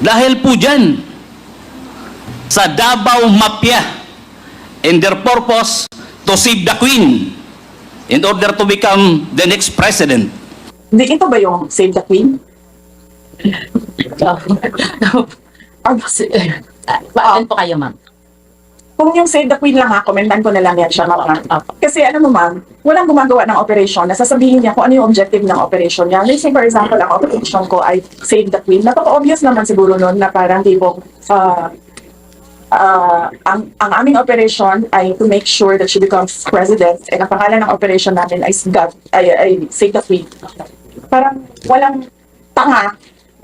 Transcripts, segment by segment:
Dahil po dyan, sa Davao Mafia and their purpose to save the Queen in order to become the next president. Hindi, ito ba yung Save the Queen? Paalan po kayo, ma'am. Kung yung Save the Queen lang ha, komentan ko na lang yan siya, ma'am. Opo. Kasi ano mo ma'am, walang gumagawa ng operation na sasabihin niya kung ano yung objective ng operation niya. Let's say for example, ang operation ko ay Save the Queen. Napaka-obvious naman siguro nun na parang tipo, ang aming operation ay to make sure that she becomes president, and ang pangalan ng operation namin ay Save the Queen. Parang walang tanga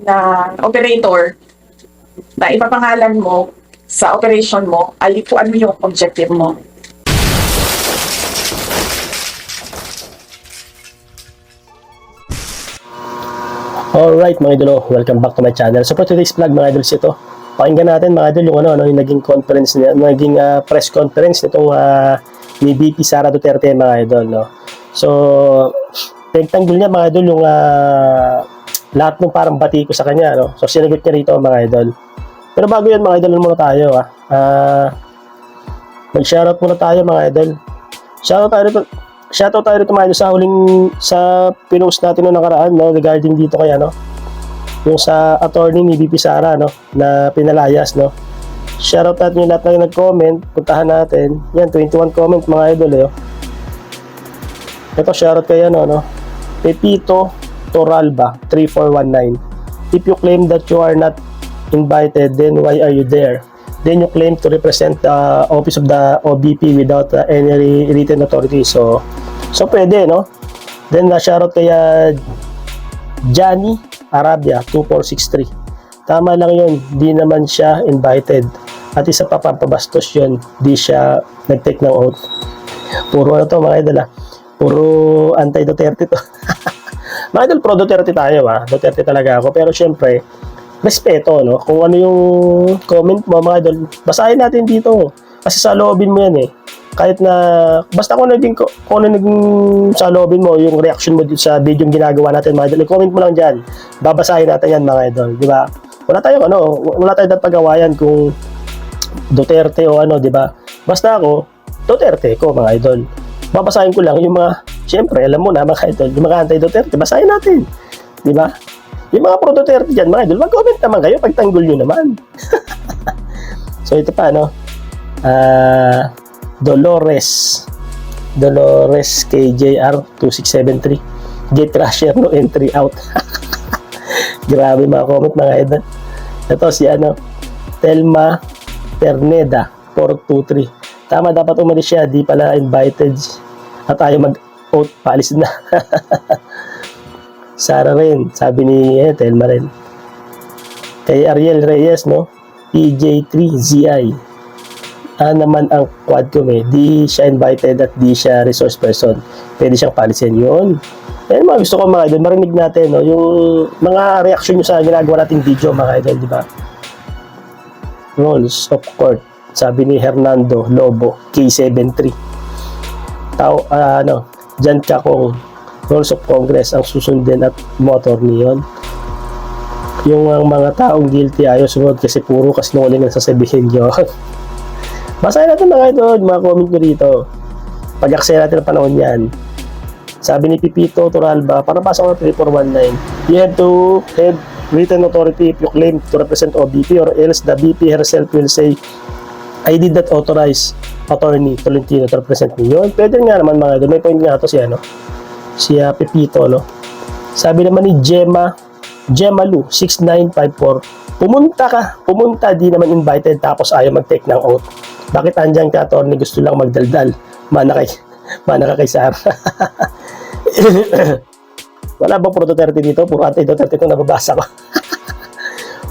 na operator na ipapangalan mo sa operation mo ay kung ano yung objective mo. Alright mga idolo, welcome back to my channel. So for today's vlog mga idols, ito pakinggan natin mga idol yung yung naging conference niya, naging press conference nitong ni VP Sara Duterte mga idol, no. So pagtanggol niya mga idol yung lahat ng parang bati ko sa kanya, no. So sinagot niya rito mga idol. Pero bago yan mga idol, muna tayo mag-shoutout muna tayo mga idol. Shoutout tayo rito mga idol sa pinost natin noong nakaraan, no, regarding dito kaya yung sa attorney ni VP Sara, no, na pinalayas, no. Shoutout natin yung lahat na nag-comment, puntahan natin. Yan, 21 comment mga idol, eh. Ito, shoutout kayo, no. Pepito Toralba 3419. If you claim that you are not invited, then why are you there? Then you claim to represent the office of the OBP without any written authority. So pwede, no? Then shoutout kaya Johnny Arabia 2463. Tama lang yun, di naman siya invited. At isa pa pampabastos yun, di siya nag-take ng oath. Puro ano to mga idol, puro anti-Duterte to. Mga idol, pro Duterte tayo, Duterte talaga ako. Pero syempre, respeto, no? Kung ano yung comment mo mga idol, basahin natin dito. Kasi sa loobin mo yan, eh. Kahit na, basta kung ano naging sa loobin mo, yung reaction mo dito sa video yung ginagawa natin mga idol, i-comment mo lang dyan. Babasahin natin yan mga idol, di ba? Wala tayong pag-awayan kung Duterte o ano, di ba? Basta ako, Duterte ko mga idol. Babasahin ko lang yung mga, syempre, alam mo na mga idol, yung mga anti-Duterte, basahin natin. Di ba? Yung mga pro-Duterte dyan, mga idol, mag-comment naman kayo, pagtanggol nyo naman. So, ito pa, no? Dolores KJR 2673. Get Rusher, no entry out. Grabe mga comment, mga idol. Ito si Telma Terneda 423. Tama, dapat umalis siya, di pala invited. At ayaw mag-out, paalis na. Sara rin, sabi ni Telma rin. Kay Ariel Reyes, no? PJ3ZI. Naman ang Quadcom, di siya invited at di siya resource person. Pwede siyang palisin yun. Yan mga gusto ko mga idol, marinig natin, no? Yung mga reaction nyo sa ginagawa nating video mga idol, di ba? Rules of court, sabi ni Hernando Lobo K73. Diyan ka kung rules of Congress ang susundin at motor niyon. Yung mga taong guilty ayaw sumunod kasi puro kasinungaling ang sasabihin nyo. Basahin natin mga idol, mga comment nyo dito. Pag-aksaya natin ang panahon yan. Sabi ni Pepito Toralba, para pasok ng 3419, you have to have written authority if you claim to represent OBP, or else the BP herself will say, I did not authorize attorney Tolentino to represent me. Yun, pwede nga naman mga idol. May point nga ito si Pepito, no? Sabi naman ni Gemalu 6954, pumunta, di naman invited tapos ayaw mag-take ng oath. Bakit andyan ka, attorney, gusto lang magdaldal? Mana ka kay Sara. Wala bang pro Duterte dito? Puro anti-Duterte itong nababasa ko.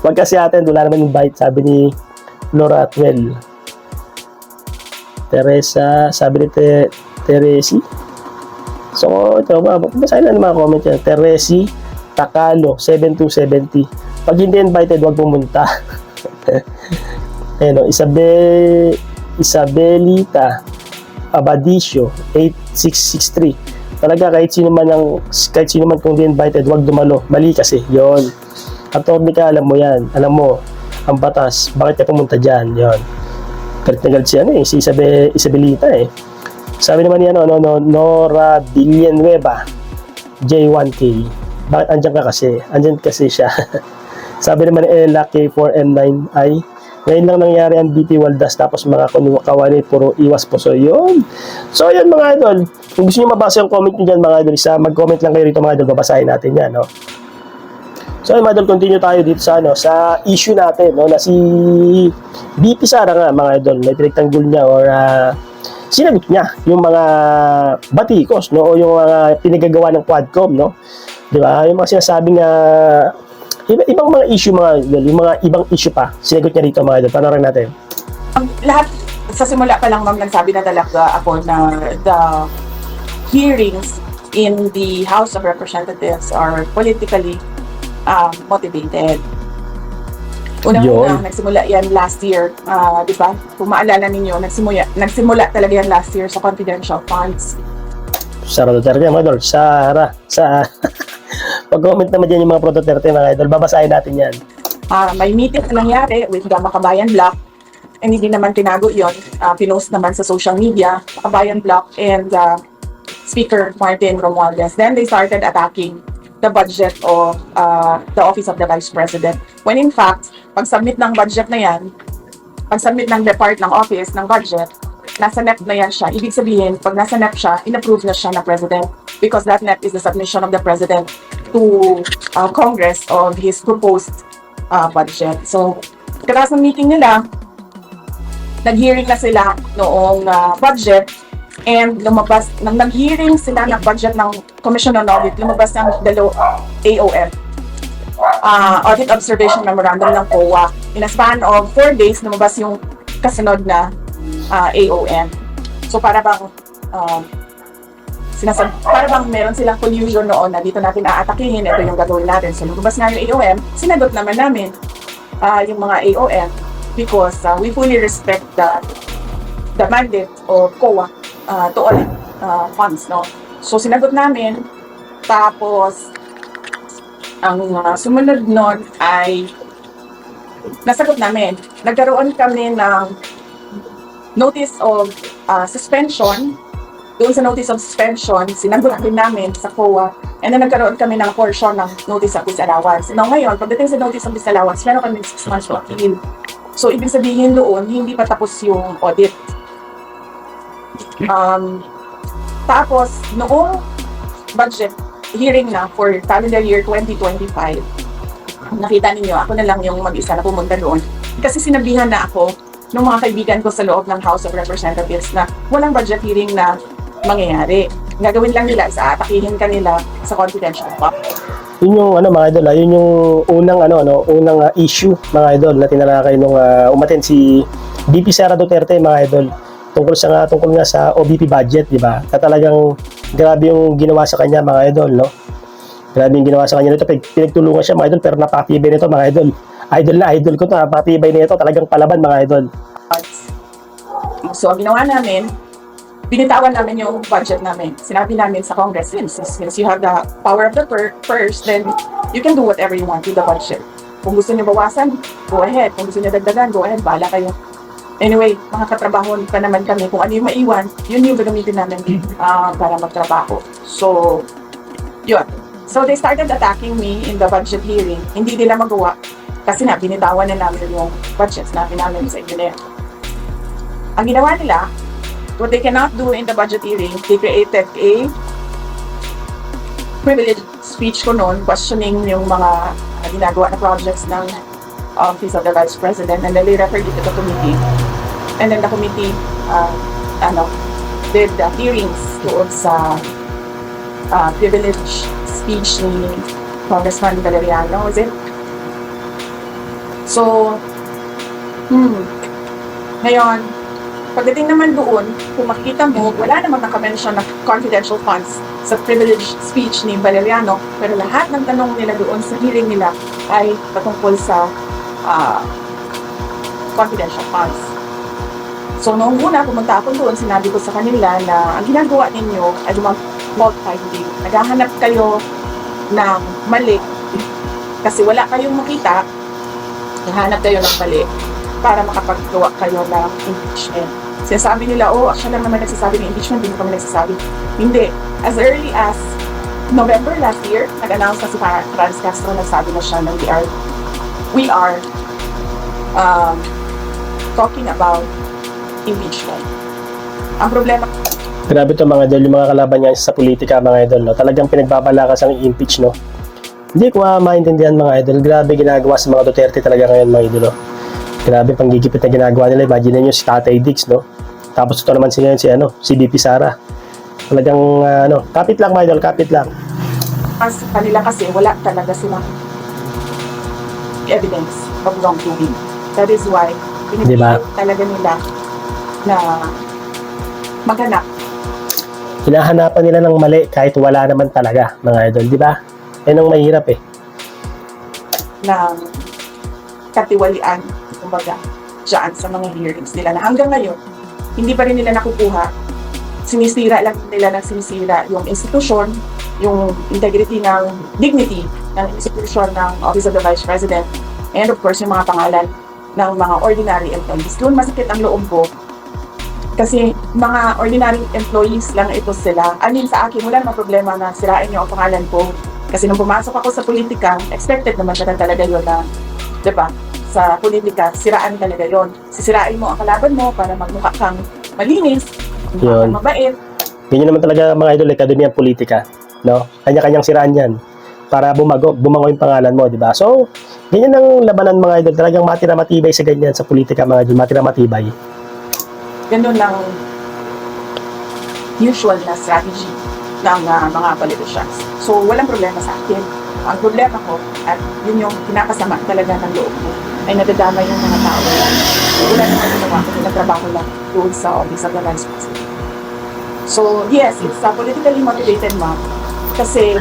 Wag kasi atin, wala naman invite, sabi ni Laura Atwell. Teresa, sabi ni Teresi. So, ito, basahin na ng mga comment yan. Teresi Takalo 7270. Pag hindi invited, wag pumunta. Isabelita Abadisio 8663. Talaga kahit sino man kung di invited, wag dumalo. Mali kasi. 'Yon. Attorney ka, alam mo yan. Alam mo, ang batas, bakit ka pumunta dyan? Yun. Galit na galit si Isabelita eh. Sabi naman niya, Nora Villanueva, J1K. Bakit andyan ka kasi? Andyan kasi siya. Sabi naman ni Ella K4M9I, ngayon lang nangyari ang BP Waldas tapos mga kawani puro iwas po. So yun. So yun mga idol. Kung gusto nyo mabasa yung comment nyo dyan mga idol, mag-comment lang kayo rito mga idol, babasahin natin yan. No? So yun mga idol, continue tayo dito sa, sa issue natin na si BP Sara nga mga idol, may pinagtanggol niya or sinagot niya yung mga batikos o yung mga pinagagawa ng Quadcom, no? Di ba? Yung mga sinasabing ibang mga issue mga idol, yung mga ibang issue pa, sinagot niya rito mga idol. Panorin natin. Lahat, sa simula pa lang ma'am, nagsabi na talaga ako na the hearings in the House of Representatives are politically motivated. Unang-una, nagsimula yan last year, di ba? Kung maalala ninyo, nagsimula talaga yan last year sa confidential funds. Sara Duterte mga idol, Sara. Pag-comment naman dyan yung mga pro-Duterte mga idol, babasahin natin yan. May meeting na nangyari with the Makabayan Bloc, and hindi naman tinago yun. Pinost naman sa social media, Makabayan Bloc and Speaker Martin Romualdez. Then they started attacking the budget of the Office of the Vice President. When in fact, pag-submit ng budget na yan, pag-submit ng depart ng office ng budget, nasa NEP na yan siya. Ibig sabihin, pag nasa NEP siya, in-approve na siya ng President because that NEP is the submission of the President to Congress of his proposed budget. So, katapos ng meeting nila, nag-hearing na sila noong budget and lumabas, nang nag-hearing sila ng budget ng Commission on Audit, lumabas ng AOM, Audit Observation Memorandum ng COA. In a span of 4 days, lumabas yung kasunod na AOM. So para bang para bang meron silang collusion noon na dito natin aatakihin, ito yung gagawin natin. So lumabas nga yung AOM, sinagot naman namin yung mga AOM because we fully respect the mandate of COA to audit funds, no? So sinagot namin, tapos ang sumunod nun ay nasagot namin. Nagkaroon kami ng notice of suspension. Doon sa notice of suspension, sinagot din namin sa COA, and then nagkaroon kami ng portion ng notice of disallowance. Now ngayon, pagdating sa notice of disallowance, meron kami 6 months to appeal. So ibig sabihin doon, hindi pa tapos yung audit. Tapos, noong budget hearing na for calendar year 2025, nakita ninyo, ako na lang yung mag-isa na pumunta doon. Kasi sinabihan na ako ng mga kaibigan ko sa loob ng House of Representatives na walang budget hearing na mangyayari. Gagawin lang nila, atakihin kanila sa confidential fund. Yun yung mga idol, yun yung unang issue mga idol na tinalakay nung umaten si BP Sara Duterte mga idol tungkol nga sa OBP budget, di ba? Na talagang grabe yung ginawa sa kanya mga idol, no? Grabe yung ginawa sa kanya nito, pinagtulungan siya mga idol, pero napakatibay nito mga idol. Idol na idol ko to, napakatibay nito, talagang palaban mga idol. So, ang ginawa namin, binitawan namin yung budget namin. Sinabi namin sa Congress, since you have the power of the purse, then you can do whatever you want with the budget. Kung gusto niyo bawasan, go ahead. Kung gusto niyo dagdagan, go ahead. Bahala kayo. Anyway, mga katrabaho pa naman kami. Kung ano yung maiwan, yun yung gagamitin namin para magtrabaho. So, yun. So, they started attacking me in the budget hearing. Hindi nila magawa kasi na binitawan na namin yung budgets namin sa engineer. Ang ginawa nila, what they cannot do in the budget hearing, they created a privileged speech ko noon, questioning yung mga ginagawa na projects ng Office of the Vice President, and then they referred it to the committee. And then the committee did the hearings doon sa privileged speech ni Congressman Valeriano, is it? So, ngayon, pagdating naman doon, kung makikita mo, wala namang nakamention na confidential funds sa privileged speech ni Valeriano, pero lahat ng tanong nila doon sa hearing nila ay patungkol sa confidential funds. So, noong una, pumunta ako doon, sinabi ko sa kanila na ang ginagawa ninyo ay fault finding. Naghahanap kayo ng mali, Kasi wala kayong makita, nahanap kayo ng mali para makapagawa kayo ng impeachment. Sinasabi nila, oh, siya lang naman nagsasabi ng impeachment, hindi kami nagsasabi. Hindi. As early as November last year, nag-announce na si Franz Castro, nagsabi na siya na we are talking about impeachment. Ang problema, Grabe to mga idol, yung mga kalaban niya sa politika mga idol, no? Talagang pinagbabalakas ang i-impeach, no? Hindi ko maintindihan mga idol. Grabe ginagawa sa mga Duterte talaga ngayon mga idol, no? Grabe panggigipit na ginagawa nila. Imagine niyo si Tatay Diggs, no? Tapos ito naman si VP Sara. Talagang kapit lang mga idol, kapit lang. as kanila kasi wala talaga silang evidence of wrongdoing. That is why, Diba? talaga nila na maghanap Hinahanapan nila ng mali kahit wala naman talaga mga idol, di ba? Yan ang mahirap eh. ng katiwalian, kumbaga, dyan sa mga hearings nila na hanggang ngayon, hindi pa rin nila nakukuha. Sinisira lang nila ng sinisira yung institution, yung integrity ng dignity ng institution ng Office of the Vice President, and of course, yung mga pangalan ng mga ordinary employees. Doon masakit ang loob ko kasi mga ordinary employees lang ito sila. I mean, sa akin, wala namang problema na sirain yung pangalan ko. Kasi nung pumasok ako sa politika, expected naman siya talaga yun na, diba, sa politika, siraan talaga yun. Sisirain mo ang kalaban mo para magmukha kang malinis, magmukha Yun. kang mabait. Ganyan naman talaga mga idol, akademya ng politika, no? Kanya-kanyang siraan yan para bumango yung pangalan mo, di ba? So, ganyan ang labanan mga idol, talagang matira matibay sa ganyan sa politika mga idol, matira matibay. Ganun ang usual na strategy ng mga politicians. So, walang problema sa akin. Ang problema ko, at yun yung kinakasama talaga ng loob ko, ay nadadama yung mga tao. Wala naman ginawa ko, nagtrabaho lang doon sa Office of the Vice President. So, yes, it's politically motivated, ma'am. Kasi,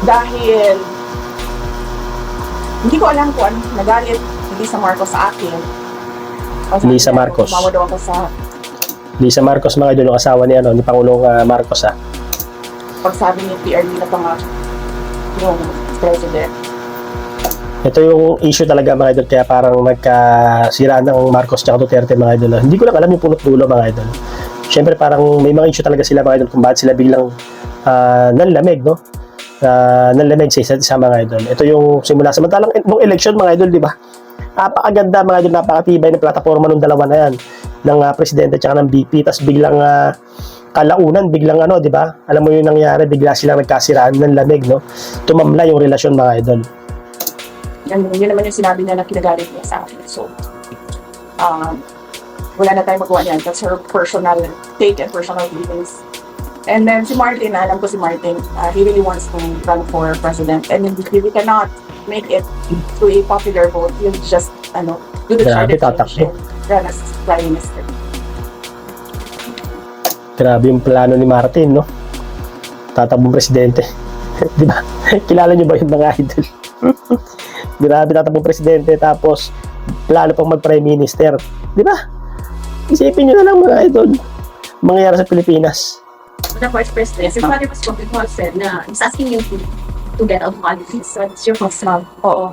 dahil hindi ko alam kung anong nagalit Lisa Marcos sa akin. Lisa Marcos. Tumawa daw ako sa Lisa Marcos mga idol, ang asawa ni Pangulong Marcos ah. pagsabi ni PRD na pang yung president. Ito yung issue talaga mga idol, kaya parang nagkasiraan ng Marcos at Duterte mga idol. Hindi ko lang alam yung punot dulo mga idol. Siyempre parang may mga issue talaga sila mga idol kung bakit sila biglang nanlamig, no? Nanlamig sa isa't isa mga idol. Ito yung simula samantalang nung election mga idol, di ba? Napakaganda mga idol, napakatibay ng plataforma ng dalawa na yan, ng presidente at ng VP, tas biglang kalaunan, biglang di ba? Alam mo yung nangyari, bigla silang nagkasiraan ng lamig, no? Tumamla yung relasyon mga idol. Yun naman yung sinabi niya na kinagalit niya sa akin. So, wala na tayong magawa niyan. That's her personal take and personal feelings. And then si Martin, alam ko si Martin, he really wants to run for president. And if we cannot make it to a popular vote, he'll just, do the Grabe, charted tatakbo. run as Prime Minister. Grabe yung plano ni Martin, no? Tatabong presidente. Di ba? Kilala niyo ba yung mga idol? Grabe, tatabong presidente, tapos plano pang mag-prime minister. Di ba? Isipin niyo na lang mga idol, mangyayari sa Pilipinas. The Vice President, your father was Congressman said na he's asking you to get out of politics. So it's your first love. Oo.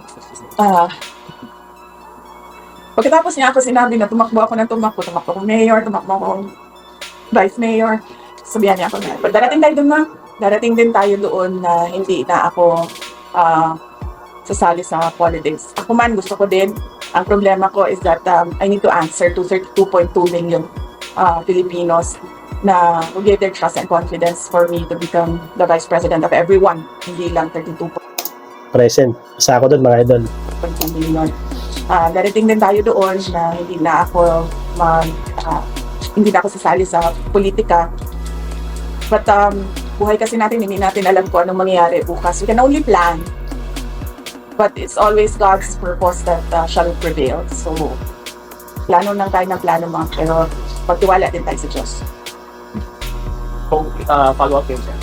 Pagkatapos niya ako sinabi na tumakbo ako akong mayor, tumakbo akong vice mayor, sabihan niya ako na, darating tayo doon, ma'am. Darating din tayo doon na hindi na ako sasali sa politics. Ako man, gusto ko din. Ang problema ko is that I need to answer to 32.2 million Filipinos na will give their trust and confidence for me to become the vice president of everyone, hindi lang 32.2 Present. Isa ako doon mga idol. million. Darating din tayo doon na hindi na ako hindi na ako sasali sa politika. But buhay kasi natin, hindi natin alam kung anong mangyayari bukas. We can only plan. But it's always God's purpose that shall prevail. So, plano lang tayo ng plano mga, pero pagtiwala din tayo sa Diyos. Follow-up yun, sir.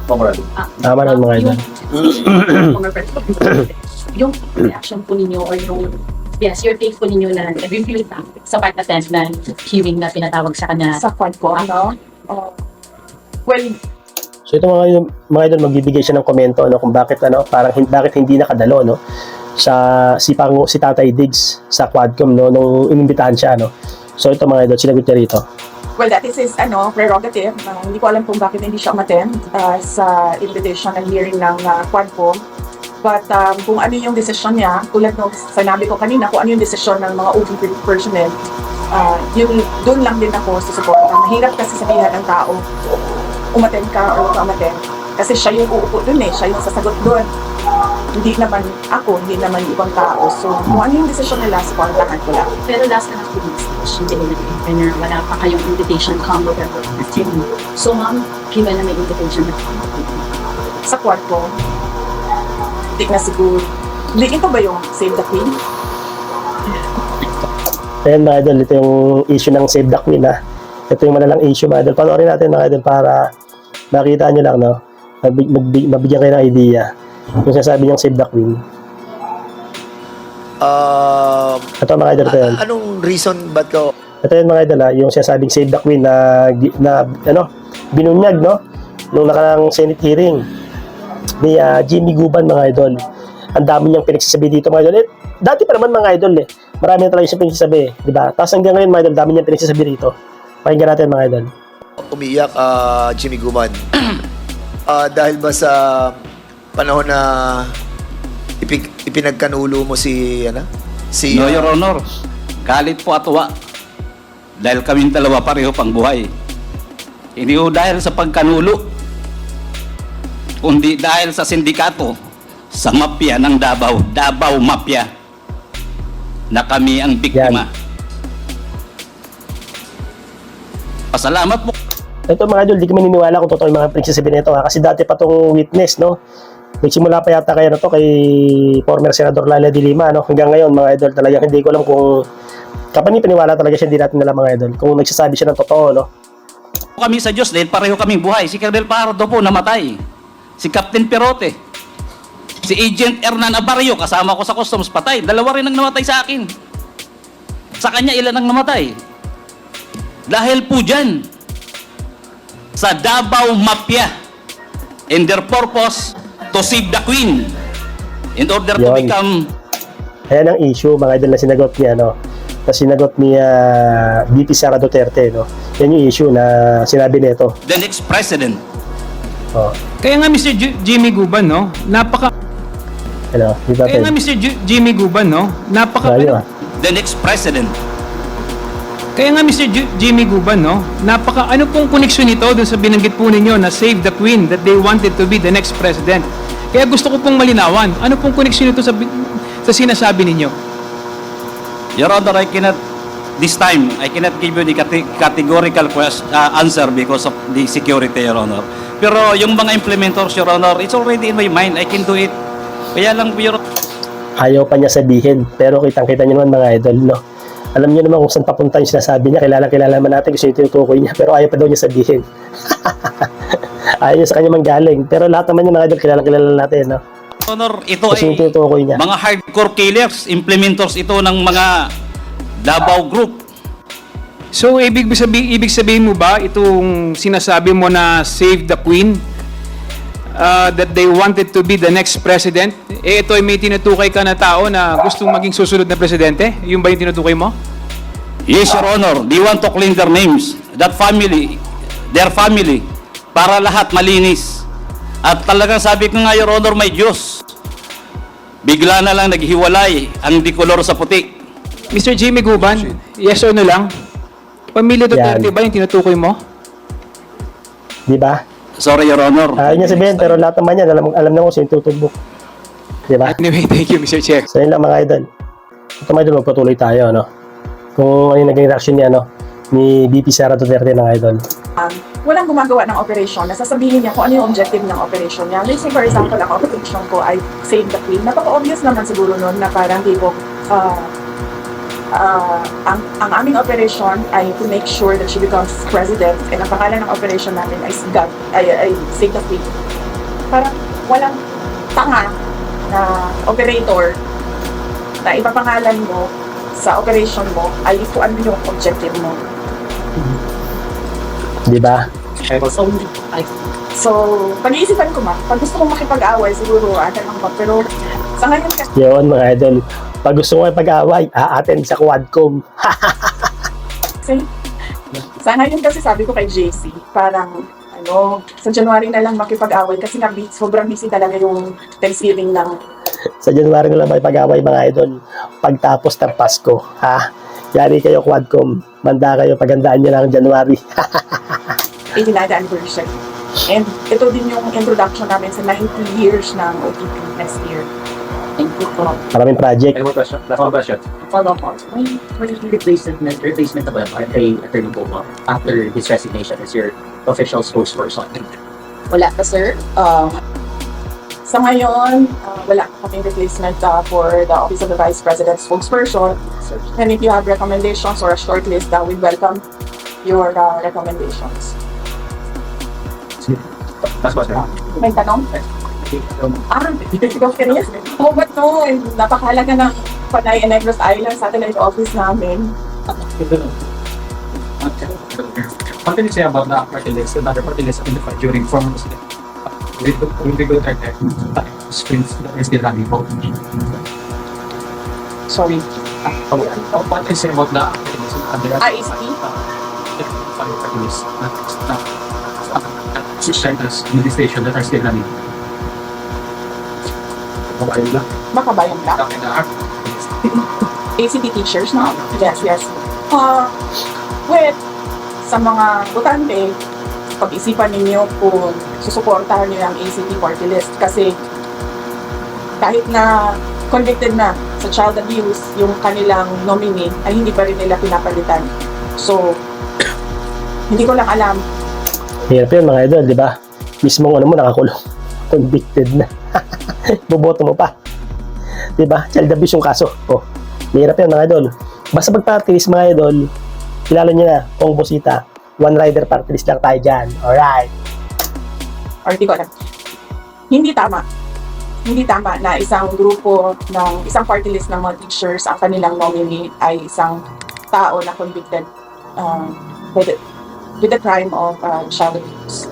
Memorandum. Tama na mga idol. Yung reaction po ninyo or yung your take po ninyo na review sa part-attend na hearing na pinatawag sa kanya. Sa point ko, well, So So ito mga idol, magbibigay siya ng komento kung bakit bakit hindi nakadalo si Tatay Diggs sa Quadcom nung inimbitahan siya So ito mga idol, sinagot niya rito. Well, that is his prerogative. Hindi ko alam kung bakit hindi siya umattend sa invitation ng hearing ng Quadcom. But kung ano yung desisyon niya, tulad nung sinabi ko kanina, kung ano yung desisyon ng mga OP personnel, doon lang din ako susuporta. Mahirap kasi sabihan ng tao, umattend ka o umattend. Kasi siya yung uupo doon siya yung sasagot doon. Hindi naman ako, hindi naman ibang tao. So, kung ano yung desisyon nila, supportahan ko lang. Pero last na natin hindi na wala pa kayong invitation come November 15. So ma'am, kailan na may invitation na? Sa kwarto, hindi na siguro. Hindi ito ba yung Save the Queen? Ayan mga idol, ito yung issue ng Save the Queen Ito yung malalang issue mga idol. Panoorin natin mga idol para makita nyo lang mabigyan kayo ng idea yung sinasabi niyang Save the Queen. Ito mga idol, ito yun. Anong reason ba't ko? Ito yun mga idol yung sinasabing Save the Queen na binunyag nung nakarang Senate hearing ni Jimmy Guban mga idol. Ang dami niyang pinagsasabi dito mga idol. Dati pa naman mga idol marami na talaga siyang pinagsasabi di ba? Tapos hanggang ngayon mga idol, dami niyang pinagsasabi dito. Pakinggan natin mga idol. Umiyak Jimmy Guman. Dahil ba sa panahon na ipinagkanulo mo si No, Your Honor. Galit po at uwa. Dahil kaming dalawa pareho pang buhay. Hindi ho dahil sa pagkanulo, kundi dahil sa sindikato, sa mafia ng Davao Mafia, na kami ang biktima. Pasalamat po. Ito mga idol, di kami niniwala kung totoo yung mga pinagsasabi nito kasi dati pa tong witness nagsimula pa yata kaya kay former Senador Laila de Lima hanggang ngayon mga idol talagang hindi ko alam kung kapani-paniwala talaga siya, hindi natin alam mga idol kung nagsasabi siya ng totoo Kami sa Diyos dahil pareho kaming buhay. Si Colonel Pardo po namatay. Si Captain Perote. Si Agent Hernan Abarrio, kasama ko sa customs, patay. Dalawa rin ang namatay sa akin. Sa kanya, ilan ang namatay? Dahil po dyan, sa Davao Mafia, and their purpose to save the Queen in order to Yun. become Ayan ang issue mga idol na sinagot niya na sinagot ni VP Sara Duterte yan yung issue na sinabi nito the next president. Kaya nga Mr. Jimmy Guban, di ba Kaya nga Mr. Jimmy Guban, The next president. Kaya nga Mr. Jimmy Guban, ano pong koneksyon nito dun sa binanggit po ninyo na Save the Queen, that they wanted to be the next president. Kaya gusto ko pong malinawan, ano pong koneksyon nito sa sinasabi ninyo? Your Honor, this time, I cannot give you the categorical answer because of the security, Your Honor. Pero yung mga implementors, Your Honor, it's already in my mind. I can do it. Kaya lang, Your ayaw pa niya sabihin pero kitang-kita niyo naman mga idol alam niyo naman kung saan papunta yung sinasabi niya, kilala naman natin kasi yung tinutukoy niya pero ayaw pa daw niya sabihin. Ayaw niya sa kanya manggaling pero lahat naman yung mga idol kilala natin Honor, ito kasi yung ay tinutukoy niya. mga hardcore killers, implementors ito ng mga Davao Group. So, ibig sabihin mo ba itong sinasabi mo na Save the Queen, that they wanted to be the next president, ito ay may tinutukay ka na tao na gustong maging susunod na presidente? Yung ba yung tinutukay mo? Yes, Your Honor, they want to clean their names, that family, their family, para lahat malinis. At talagang sabi ko nga, Your Honor, may Diyos. Bigla na lang naghiwalay ang dikolor sa puti. Mr. Jimmy Guban, yes or no lang? Pamilya Duterte ba yung tinutukoy mo? Di ba? Sorry, Your Honor. Ayaw niya sabihin pero lahat naman yan alam na kung sino yung tutubok. Di ba? Anyway, thank you Mr. Chair. So yun lang mga idol. Ito mga idol, magpatuloy tayo kung ano yung naging reaction niya ni VP Sara Duterte ng idol. Walang gumagawa ng operation, nasasabihin niya kung ano yung objective ng operation niya. Let's say for example, ang operation ko ay Save the Queen. Napaka-obvious naman siguro nun na parang tipo, ang aming operation ay to make sure that she becomes president and ang pangalan ng operation namin ay Save the Queen. Parang walang tanga na operator na ipapangalan mo sa operation mo ay kung ano yung objective mo. Di ba? So, pag-iisipan ko man, pag gusto kong makipag-away, siguro atin lang ba. Pero sa ngayon kasi, Yun mga idol. Pag gusto mo pag-away, aaten sa Quadcom. sa ngayon kasi sabi ko kay JC, parang sa January na lang makipag-away kasi sobrang busy talaga yung Thanksgiving ng Sa January na lang may pag-away mga idol. Pagtapos ng Pasko. Ha? Yari kayo Quadcom. Manda kayo, pagandaan nyo lang January. 89th anniversary. And ito din yung introduction namin sa 90 years ng OTP next year. Thank you po. Maraming project. Any more question? Last one question. Follow up. When you replacement na ba kay Attorney Bobo after his resignation as your official spokesperson? Wala pa, sir. Sa ngayon, wala kaming replacement for the Office of the Vice President spokesperson. And if you have recommendations or a short list, we welcome your recommendations. Last question. May tanong? Ikaw serious? Oo ba ito? Napakahalaga ng Panay and Negros Island Satellite Office namin. What can you say about the party list? Another party list identified during formal with the good screens that are still running for. Sorry. What can you say about the party list? ISP? Party list. Centers in the station that are still running. Makabayan ka? ACT teachers, no? Yes. With sa mga botante, pag-isipan ninyo kung susuportahan niyo ang ACT party list kasi kahit na convicted na sa child abuse yung kanilang nominee ay hindi pa rin nila pinapalitan. So, hindi ko lang alam. Hirap yun mga idol, di ba? Mismong mo nakakulong. Convicted na. Boboto mo pa. Di ba? Child abuse yung kaso. Oh, hirap yan mga idol. Basta pag-party list mga idol, kilala nyo na, Kong Bosita, one rider party list lang tayo dyan. Alright. Or hindi ko alam. Hindi tama na isang grupo ng isang party list ng mga teachers ang kanilang nominee ay isang tao na convicted with the crime of child abuse.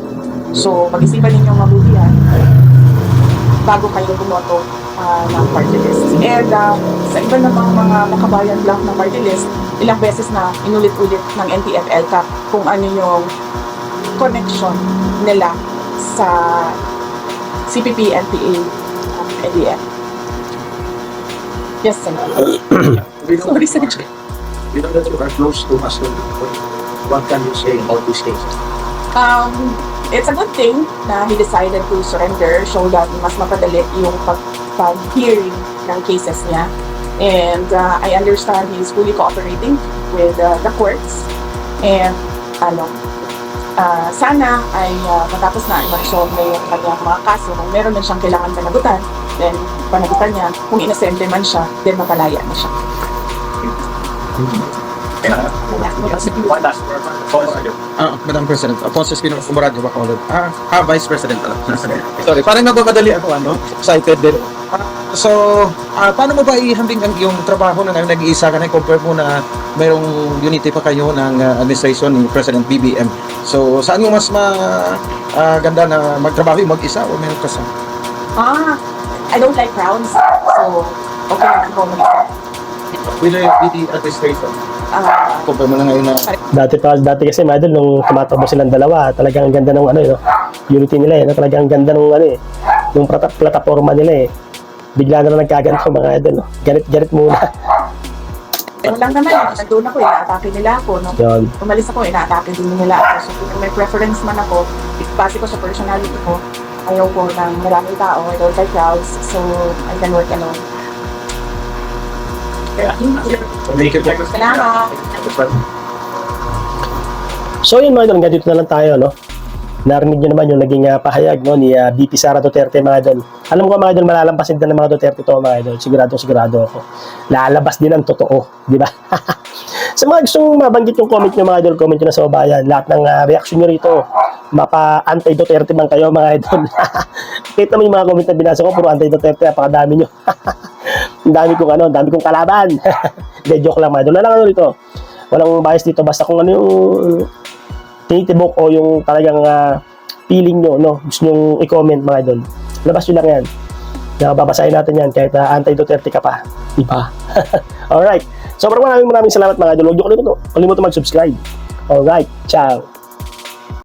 So, pag-isipan ninyong mabuti yan bago kayo bumoto ng party list. And sa iba namang mga makabayan lang ng party list, ilang beses na inulit-ulit ng NTF-ELCAC kung ano yung connection nila sa CPP, NPA, NDF. Yes, sir. Sorry, sir. We know that you are close to us. What can you say about this case? It's a good thing na he decided to surrender so that mas mapadali yung pag-hearing ng cases niya. And I understand he's fully cooperating with the courts. And sana ay matapos na i-resolve na yung kanyang mga kaso. Kung meron man siyang kailangan panagutan, then panagutan niya. Kung inasemble man siya, then mapalaya na siya. One last word. Madam President, Alfonso Espino Fumarado Bacolod. Vice President. Sorry, parang nagmamadali ako, excited din. Paano mo ba ihambing ang iyong trabaho na nag-iisa ka na compare mo na mayroong unity pa kayo ng administration ni President BBM? So, saan mo mas ganda na magtrabaho yung mag-isa o meron kasama? I don't like crowds. So, okay lang ako mag-isa. With the administration. Compare mo na ngayon na Dati kasi mga idol, nung tumatakbo silang dalawa, talagang ang ganda ng unity nila eh. Talagang ang ganda ng yung plataforma nila eh. Bigla na lang nagkaganto mga idol. Ganit muna. Ito lang naman, nandun ako, ina-atake nila ako. No? Yun. Umalis ako, ina-atake din nila ako. So, kung may preference man ako, base ko sa personality ko, ayaw ko ng maraming tao, I don't like crowds, so I can work alone. Thank you. Salamat! So yun mga idol, hanggang dito na lang tayo, no? Narinig nyo naman yung naging pahayag ni VP Sara Duterte mga idol. Alam ko mga idol, malalampasin din ng mga Duterte to mga idol. Sigurado ako. Lalabas din ang totoo, di ba? Sa mga gustong mabanggit yung comment nyo mga idol, comment nyo na sa babayan. Lahat ng reaction nyo rito, mapa-anti-Duterte man kayo mga idol. Kita mo yung mga comment na binasa ko, puro anti-Duterte, napakadami nyo. Ang dami kong kalaban. Hindi, joke lang mga idol. Walang rito. Walang bias dito, basta kung ano yung tinitibok o yung talagang feeling nyo, no? Gusto nyo i-comment mga idol. Labas nyo lang yan. Babasahin natin yan kahit anti-Duterte ka pa. Diba? Alright. So maraming salamat mga idol. Huwag nyo kalimutan mag-subscribe. Alright. Ciao.